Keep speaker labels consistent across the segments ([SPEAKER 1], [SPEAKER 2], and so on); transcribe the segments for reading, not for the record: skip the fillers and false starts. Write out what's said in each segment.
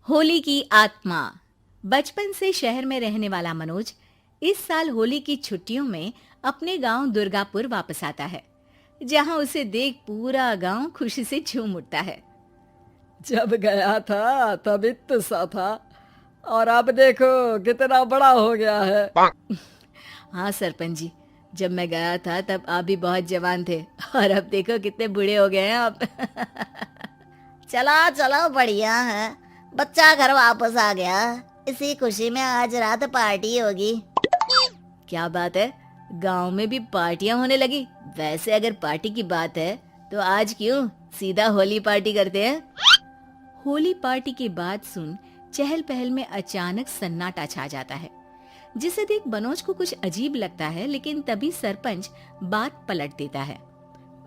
[SPEAKER 1] होली की आत्मा। बचपन से शहर में रहने वाला मनोज इस साल होली की छुट्टियों में अपने गांव दुर्गापुर वापस आता है, जहां उसे देख पूरा गांव खुशी से झूम उठता है।
[SPEAKER 2] जब गया था तब इतना सा था और अब देखो कितना बड़ा हो गया है।
[SPEAKER 1] हाँ सरपंच जी, जब मैं गया था तब आप भी बहुत जवान थे और अब देखो कितने बूढ़े हो गए हैं आप।
[SPEAKER 3] चलो चलो बढ़िया है, बच्चा घर वापस आ गया। इसी खुशी में आज रात पार्टी होगी।
[SPEAKER 1] क्या बात है, गांव में भी पार्टियां होने लगी। वैसे अगर पार्टी की बात है तो आज क्यों सीधा होली पार्टी करते हैं। होली पार्टी की बात सुन चहल पहल में अचानक सन्नाटा छा जाता है, जिसे देख मनोज को कुछ अजीब लगता है, लेकिन तभी सरपंच बात पलट देता है।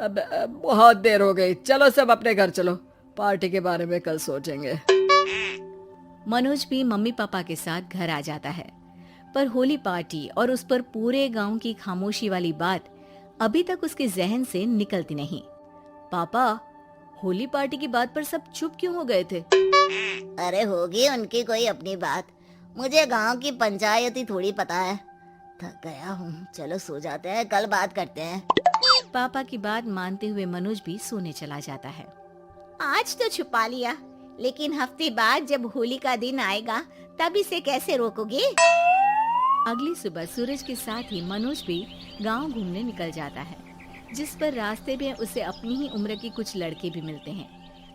[SPEAKER 2] अब बहुत देर हो गई, चलो सब अपने घर चलो, पार्टी के बारे में कल सोचेंगे।
[SPEAKER 1] मनोज भी मम्मी पापा के साथ घर आ जाता है, पर होली पार्टी और उस पर पूरे गांव की खामोशी वाली बात अभी तक उसके जहन से निकलती नहीं। पापा, होली पार्टी की बात पर सब चुप क्यों हो गए थे?
[SPEAKER 3] अरे होगी उनकी कोई अपनी बात, मुझे गांव की पंचायती थोड़ी पता है। थक गया हूँ, चलो सो जाते हैं, कल बात करते हैं।
[SPEAKER 1] पापा की बात मानते हुए मनोज भी सोने चला जाता है।
[SPEAKER 3] आज तो छुपा लिया, लेकिन हफ्ते बाद जब होली का दिन आएगा तब इसे कैसे रोकोगे?
[SPEAKER 1] अगली सुबह सूरज के साथ ही मनोज भी गांव घूमने निकल जाता है, जिस पर रास्ते में उसे अपनी ही उम्र के कुछ लड़के भी मिलते हैं,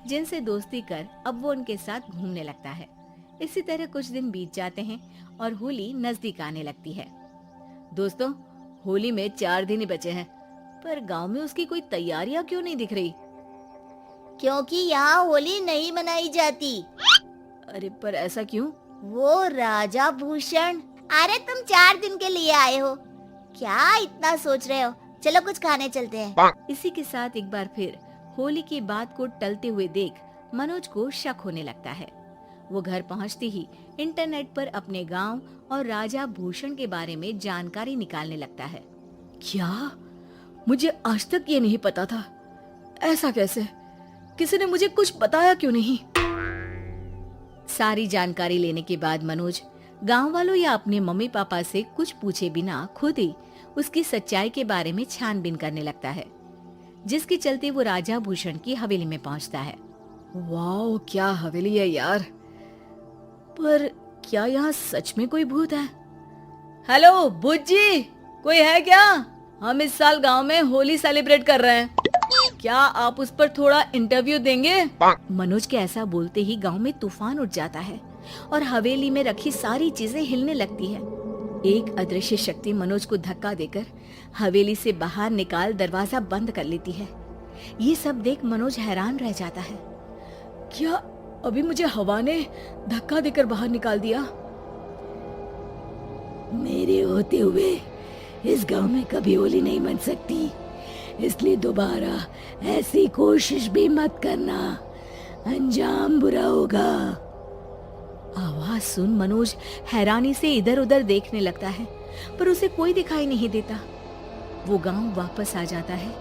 [SPEAKER 1] जिनसे दोस्ती कर अब वो उनके साथ घूमने लगता है। इसी तरह कुछ दिन बीत जाते हैं और होली नजदीक आने लगती है। दोस्तों, होली में 4 दिन ही बचे हैं, पर गांव में उसकी कोई तैयारियां क्यों नहीं दिख रही?
[SPEAKER 3] क्योंकि यहाँ होली नहीं मनाई जाती।
[SPEAKER 1] अरे पर ऐसा क्यों?
[SPEAKER 3] वो राजा भूषण। अरे तुम 4 दिन के लिए आए हो, क्या इतना सोच रहे हो? चलो कुछ खाने चलते हैं।
[SPEAKER 1] इसी के साथ एक बार फिर होली की बात को टलते हुए देख मनोज को शक होने लगता है। वो घर पहुंचते ही इंटरनेट पर अपने गांव और राजा भूषण के बारे में जानकारी निकालने लगता है।
[SPEAKER 2] क्या? मुझे आज तक ये नहीं पता था। ऐसा कैसे? किसी ने मुझे कुछ बताया क्यों नहीं?
[SPEAKER 1] सारी जानकारी लेने के बाद मनोज गांव वालों या अपने मम्मी पापा से कुछ पूछे बिना खुद ही उसकी सच्चाई के बारे में छानबीन करने लगता है, जिसके चलते वो राजा भूषण की हवेली में पहुंचता है।
[SPEAKER 2] वाह, क्या हवेली है यार। पर क्या यहाँ सच में कोई भूत है? हेलो भूत जी, कोई है क्या? हम इस साल गांव में होली सेलिब्रेट कर रहे हैं, क्या आप उस पर थोड़ा इंटरव्यू देंगे?
[SPEAKER 1] मनोज के ऐसा बोलते ही गांव में तूफान उठ जाता है और हवेली में रखी सारी चीजें हिलने लगती है। एक अदृश्य शक्ति मनोज को धक्का देकर हवेली से बाहर निकाल दरवाजा बंद कर लेती है। ये सब देख मनोज हैरान रह जाता है।
[SPEAKER 2] क्या अभी मुझे हवा ने धक्का देकर बाहर निकाल दिया?
[SPEAKER 4] मेरे होते हुए इस गांव में कभी होली नहीं मन सकती, इसलिए दोबारा ऐसी कोशिश भी मत करना, अंजाम बुरा होगा।
[SPEAKER 1] आवाज सुन मनोज हैरानी से इधर उधर देखने लगता है, पर उसे कोई दिखाई नहीं देता। वो गांव वापस आ जाता है,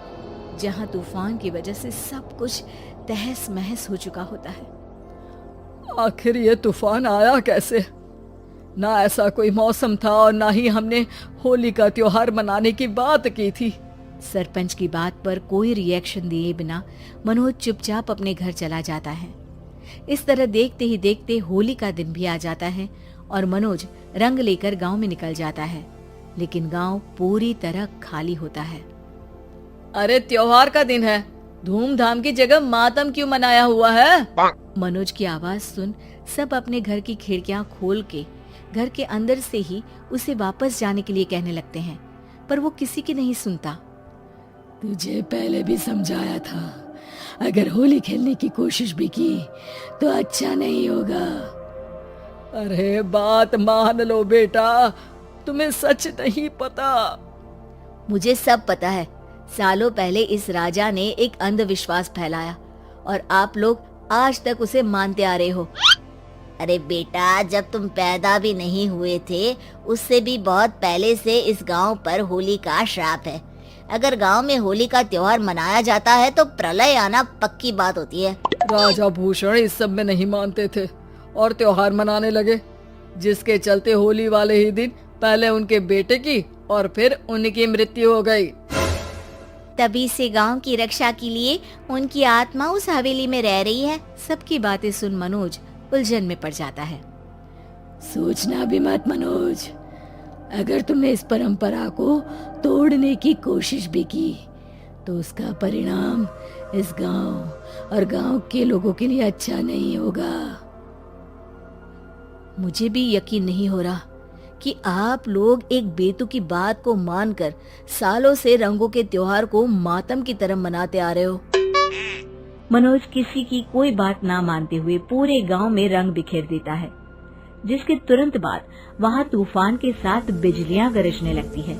[SPEAKER 1] जहां तूफान की वजह से सब कुछ तहस महस हो चुका होता है।
[SPEAKER 2] आखिर ये तूफान आया कैसे? ना ऐसा कोई मौसम था और ना ही हमने होली का त्योहार मनाने की बात की थी।
[SPEAKER 1] सरपंच की बात पर कोई रिएक्शन दिए बिना मनोज चुपचाप अपने घर चला जाता है। इस तरह देखते ही देखते होली का दिन भी आ जाता है और मनोज रंग लेकर गांव में निकल जाता है, लेकिन गांव पूरी तरह खाली होता है।
[SPEAKER 2] अरे त्योहार का दिन है, धूमधाम की जगह मातम क्यों मनाया हुआ है?
[SPEAKER 1] मनोज की आवाज सुन सब अपने घर की खिड़कियां खोल के घर के अंदर से ही उसे वापस जाने के लिए कहने लगते हैं, पर वो किसी की नहीं सुनता।
[SPEAKER 4] तुझे पहले भी समझाया था, अगर होली खेलने की कोशिश भी की तो अच्छा नहीं होगा।
[SPEAKER 2] अरे बात मान लो बेटा, तुम्हें सच नहीं पता।
[SPEAKER 1] मुझे सब पता है। सालों पहले इस राजा ने एक अंधविश्वास फैलाया और आप लोग आज तक उसे मानते आ रहे हो।
[SPEAKER 3] अरे बेटा, जब तुम पैदा भी नहीं हुए थे उससे भी बहुत पहले से इस गांव पर होली का श्राप है। अगर गांव में होली का त्योहार मनाया जाता है तो प्रलय आना पक्की बात होती है।
[SPEAKER 2] राजा भूषण इस सब में नहीं मानते थे और त्योहार मनाने लगे, जिसके चलते होली वाले ही दिन पहले उनके बेटे की और फिर उनकी मृत्यु हो गई।
[SPEAKER 3] तभी से गांव की रक्षा के लिए उनकी आत्मा उस हवेली में रह रही है।
[SPEAKER 1] सबकी बातें सुन मनोज उलझन में पड़ जाता है।
[SPEAKER 4] सोचना भी मत मनोज, अगर तुमने इस परंपरा को तोड़ने की कोशिश भी की तो उसका परिणाम इस गांव और गांव के लोगों के लिए अच्छा नहीं होगा।
[SPEAKER 1] मुझे भी यकीन नहीं हो रहा कि आप लोग एक बेतुकी बात को मानकर सालों से रंगों के त्योहार को मातम की तरह मनाते आ रहे हो। मनोज किसी की कोई बात ना मानते हुए पूरे गांव में रंग बिखेर देता है, जिसके तुरंत बाद वहां तूफान के साथ बिजलियां गरजने लगती है।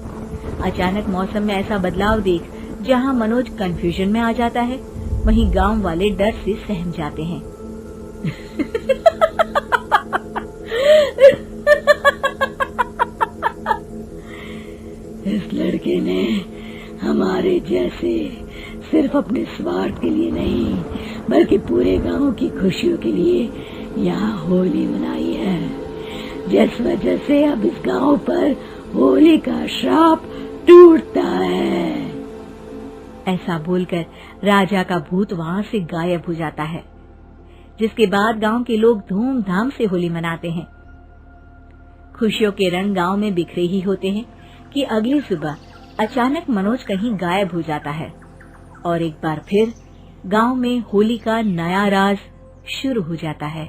[SPEAKER 1] अचानक मौसम में ऐसा बदलाव देख जहां मनोज कंफ्यूजन में आ जाता है, वहीं गांव वाले डर से सहम जाते हैं।
[SPEAKER 4] इस लड़के ने हमारे जैसे सिर्फ अपने स्वार्थ के लिए नहीं बल्कि पूरे गांव की खुशियों के लिए यहाँ होली मनाई है, जिस वजह से अब इस गांव पर होली का श्राप टूटता है।
[SPEAKER 1] ऐसा बोलकर राजा का भूत वहां से गायब हो जाता है, जिसके बाद गांव के लोग धूमधाम से होली मनाते हैं। खुशियों के रंग गांव में बिखरे ही होते हैं कि अगली सुबह अचानक मनोज कहीं गायब हो जाता है और एक बार फिर गांव में होली का नया राज शुरू हो जाता है।